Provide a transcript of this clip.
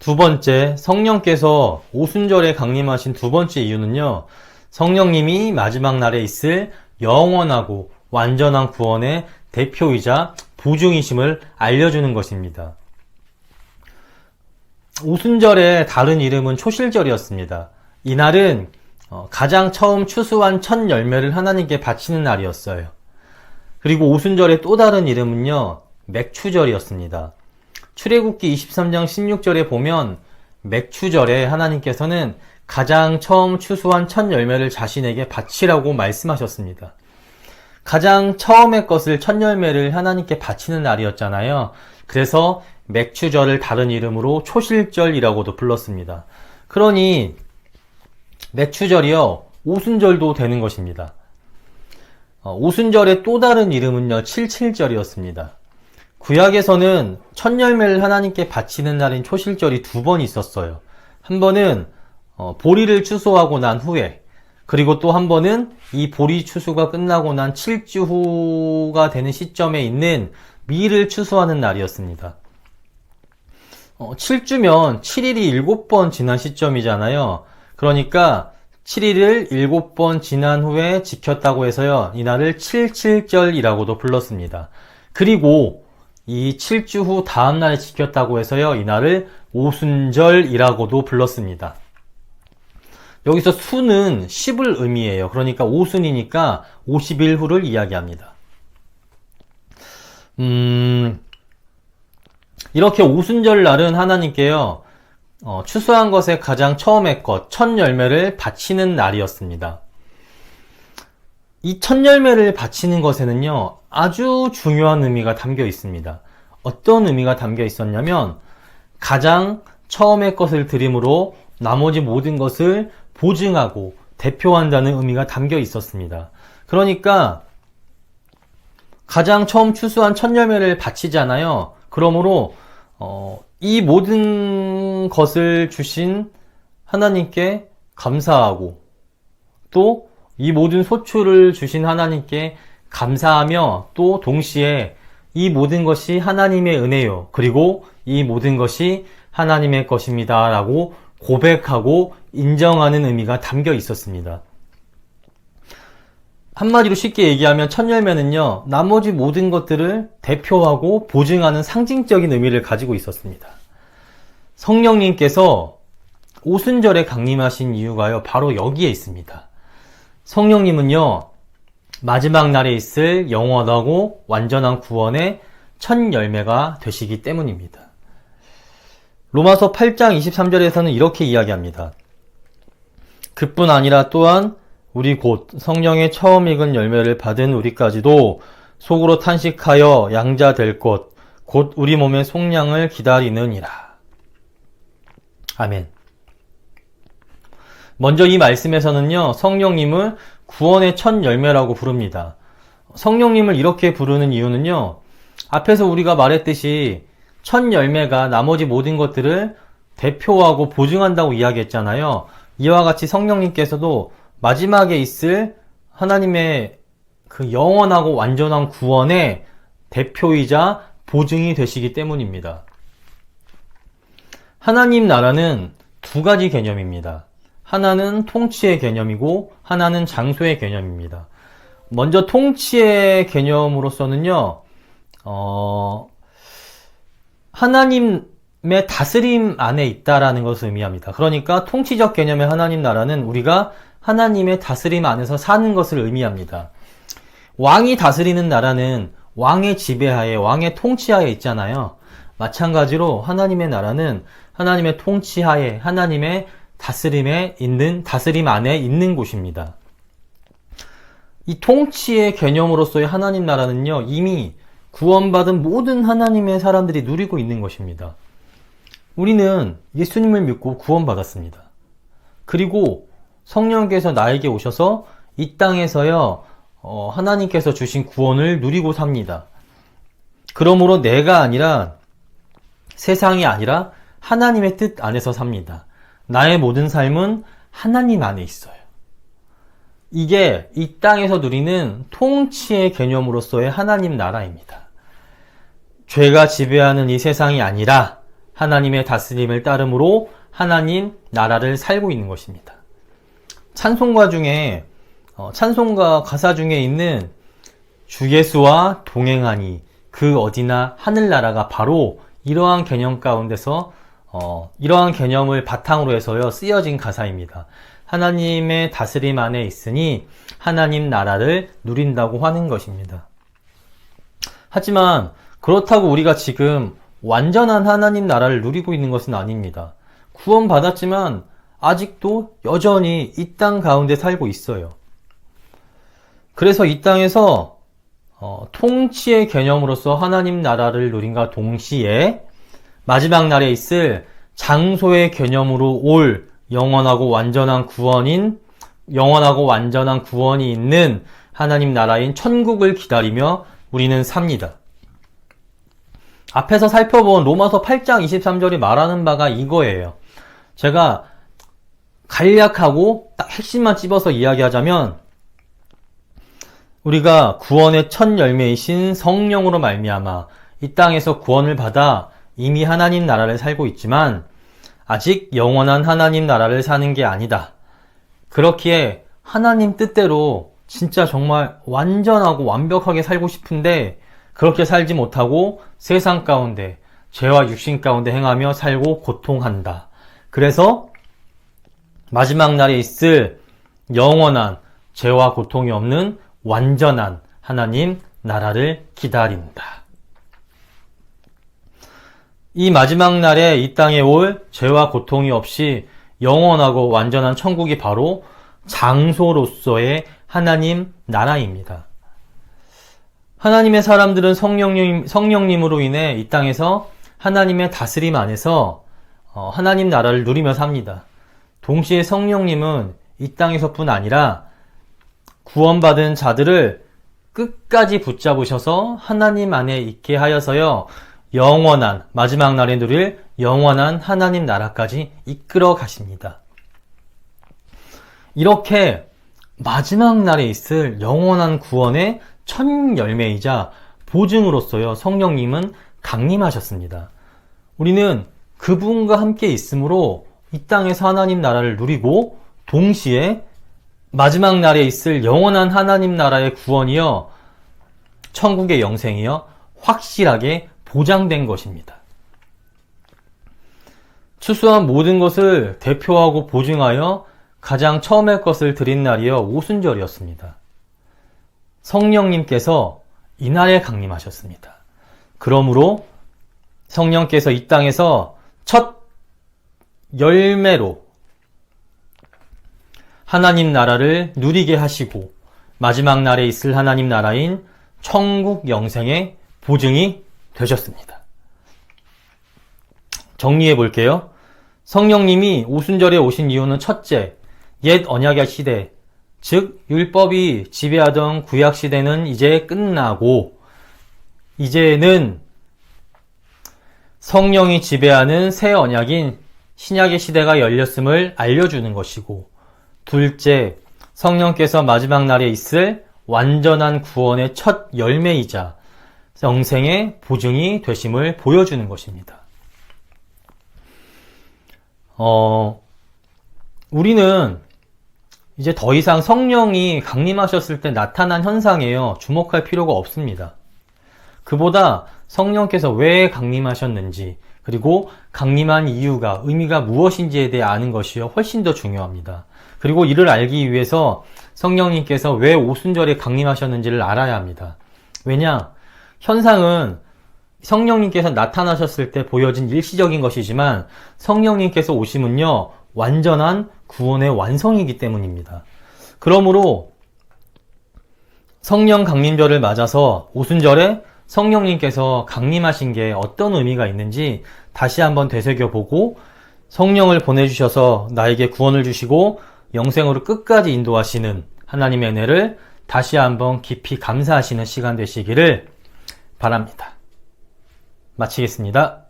두 번째, 성령께서 오순절에 강림하신 두 번째 이유는요, 성령님이 마지막 날에 있을 영원하고 완전한 구원의 대표이자 보증이심을 알려주는 것입니다. 오순절의 다른 이름은 초실절이었습니다. 이날은 가장 처음 추수한 첫 열매를 하나님께 바치는 날이었어요. 그리고 오순절의 또 다른 이름은요, 맥추절이었습니다. 출애굽기 23장 16절에 보면 맥추절에 하나님께서는 가장 처음 추수한 첫 열매를 자신에게 바치라고 말씀하셨습니다. 가장 처음의 것을 첫 열매를 하나님께 바치는 날이었잖아요. 그래서 맥추절을 다른 이름으로 초실절이라고도 불렀습니다. 그러니 맥추절이요, 오순절도 되는 것입니다. 오순절의 또 다른 이름은요, 칠칠절이었습니다. 구약에서는 첫 열매를 하나님께 바치는 날인 초실절이 두 번 있었어요. 한 번은 보리를 추수하고 난 후에, 그리고 또 한 번은 이 보리 추수가 끝나고 난 7주 후가 되는 시점에 있는 밀을 추수하는 날이었습니다. 7주면 7일이 7번 지난 시점이잖아요. 그러니까 7일을 7번 지난 후에 지켰다고 해서요, 이날을 칠칠절이라고도 불렀습니다. 그리고 이 7주 후 다음날에 지켰다고 해서요, 이날을 오순절이라고도 불렀습니다. 여기서 수는 10을 의미해요. 그러니까 오순이니까 50일 후를 이야기합니다. 이렇게 오순절 날은 하나님께요, 추수한 것의 가장 처음의 것, 첫 열매를 바치는 날이었습니다. 이 첫 열매를 바치는 것에는요, 아주 중요한 의미가 담겨 있습니다. 어떤 의미가 담겨 있었냐면, 가장 처음의 것을 드림으로 나머지 모든 것을 보증하고 대표한다는 의미가 담겨 있었습니다. 그러니까 가장 처음 추수한 첫 열매를 바치잖아요. 그러므로 이 모든 것을 주신 하나님께 감사하고, 또 이 모든 소출을 주신 하나님께 감사하며, 또 동시에 이 모든 것이 하나님의 은혜요, 그리고 이 모든 것이 하나님의 것입니다 라고 고백하고 인정하는 의미가 담겨 있었습니다. 한마디로 쉽게 얘기하면 첫 열매는요, 나머지 모든 것들을 대표하고 보증하는 상징적인 의미를 가지고 있었습니다. 성령님께서 오순절에 강림하신 이유가요, 바로 여기에 있습니다. 성령님은요, 마지막 날에 있을 영원하고 완전한 구원의 첫 열매가 되시기 때문입니다. 로마서 8장 23절에서는 이렇게 이야기합니다. 그뿐 아니라 또한 우리 곧 성령의 처음 익은 열매를 받은 우리까지도 속으로 탄식하여 양자 될 것, 곧 우리 몸의 속량을 기다리느니라. 아멘. 먼저 이 말씀에서는요, 성령님을 구원의 첫 열매라고 부릅니다. 성령님을 이렇게 부르는 이유는요, 앞에서 우리가 말했듯이 첫 열매가 나머지 모든 것들을 대표하고 보증한다고 이야기했잖아요. 이와 같이 성령님께서도 마지막에 있을 하나님의 그 영원하고 완전한 구원의 대표이자 보증이 되시기 때문입니다. 하나님 나라는 두 가지 개념입니다. 하나는 통치의 개념이고 하나는 장소의 개념입니다. 먼저 통치의 개념으로서는요, 하나님의 다스림 안에 있다라는 것을 의미합니다. 그러니까 통치적 개념의 하나님 나라는 우리가 하나님의 다스림 안에서 사는 것을 의미합니다. 왕이 다스리는 나라는 왕의 지배하에, 왕의 통치하에 있잖아요. 마찬가지로 하나님의 나라는 하나님의 통치하에, 하나님의 다스림 안에 있는 곳입니다. 이 통치의 개념으로서의 하나님 나라는요, 이미 구원받은 모든 하나님의 사람들이 누리고 있는 것입니다. 우리는 예수님을 믿고 구원받았습니다. 그리고 성령께서 나에게 오셔서 이 땅에서요, 하나님께서 주신 구원을 누리고 삽니다. 그러므로 내가 아니라, 세상이 아니라 하나님의 뜻 안에서 삽니다. 나의 모든 삶은 하나님 안에 있어요. 이게 이 땅에서 누리는 통치의 개념으로서의 하나님 나라입니다. 죄가 지배하는 이 세상이 아니라 하나님의 다스림을 따름으로 하나님 나라를 살고 있는 것입니다. 찬송가 중에 찬송가 가사 중에 있는 주 예수와 동행하니 그 어디나 하늘나라가 바로 이러한 개념 가운데서 이러한 개념을 바탕으로 해서요 쓰여진 가사입니다. 하나님의 다스림 안에 있으니 하나님 나라를 누린다고 하는 것입니다. 하지만 그렇다고 우리가 지금 완전한 하나님 나라를 누리고 있는 것은 아닙니다. 구원받았지만 아직도 여전히 이 땅 가운데 살고 있어요. 그래서 이 땅에서 통치의 개념으로서 하나님 나라를 누린과 동시에 마지막 날에 있을 장소의 개념으로 올 영원하고 완전한 구원이 있는 하나님 나라인 천국을 기다리며 우리는 삽니다. 앞에서 살펴본 로마서 8장 23절이 말하는 바가 이거예요. 제가 간략하고 딱 핵심만 찝어서 이야기하자면 우리가 구원의 첫 열매이신 성령으로 말미암아 이 땅에서 구원을 받아 이미 하나님 나라를 살고 있지만 아직 영원한 하나님 나라를 사는 게 아니다. 그렇기에 하나님 뜻대로 진짜 정말 완전하고 완벽하게 살고 싶은데 그렇게 살지 못하고 세상 가운데 죄와 육신 가운데 행하며 살고 고통한다. 그래서 마지막 날에 있을 영원한 죄와 고통이 없는 완전한 하나님 나라를 기다린다. 이 마지막 날에 이 땅에 올 죄와 고통이 없이 영원하고 완전한 천국이 바로 장소로서의 하나님 나라입니다. 하나님의 사람들은 성령님으로 인해 이 땅에서 하나님의 다스림 안에서 하나님 나라를 누리며 삽니다. 동시에 성령님은 이 땅에서뿐 아니라 구원받은 자들을 끝까지 붙잡으셔서 하나님 안에 있게 하여서요 영원한 마지막 날에 누릴 영원한 하나님 나라까지 이끌어 가십니다. 이렇게 마지막 날에 있을 영원한 구원의 첫 열매이자 보증으로서요 성령님은 강림하셨습니다. 우리는 그분과 함께 있으므로 이 땅에서 하나님 나라를 누리고 동시에 마지막 날에 있을 영원한 하나님 나라의 구원이요 천국의 영생이요 확실하게 보장된 것입니다. 추수한 모든 것을 대표하고 보증하여 가장 처음의 것을 드린 날이요 오순절이었습니다. 성령님께서 이날에 강림하셨습니다. 그러므로 성령께서 이 땅에서 첫 열매로 하나님 나라를 누리게 하시고 마지막 날에 있을 하나님 나라인 천국 영생의 보증이 되셨습니다. 정리해 볼게요. 성령님이 오순절에 오신 이유는 첫째, 옛 언약의 시대, 즉 율법이 지배하던 구약 시대는 이제 끝나고 이제는 성령이 지배하는 새 언약인 신약의 시대가 열렸음을 알려주는 것이고, 둘째, 성령께서 마지막 날에 있을 완전한 구원의 첫 열매이자 영생의 보증이 되심을 보여주는 것입니다. 우리는 이제 더 이상 성령이 강림하셨을 때 나타난 현상에요 주목할 필요가 없습니다. 그보다 성령께서 왜 강림하셨는지 그리고 강림한 이유가 의미가 무엇인지에 대해 아는 것이요 훨씬 더 중요합니다. 그리고 이를 알기 위해서 성령님께서 왜 오순절에 강림하셨는지를 알아야 합니다. 왜냐? 현상은 성령님께서 나타나셨을 때 보여진 일시적인 것이지만 성령님께서 오심은요 완전한 구원의 완성이기 때문입니다. 그러므로 성령 강림절을 맞아서 오순절에 성령님께서 강림하신 게 어떤 의미가 있는지 다시 한번 되새겨보고 성령을 보내주셔서 나에게 구원을 주시고 영생으로 끝까지 인도하시는 하나님의 은혜를 다시 한번 깊이 감사하시는 시간 되시기를 바랍니다. 마치겠습니다.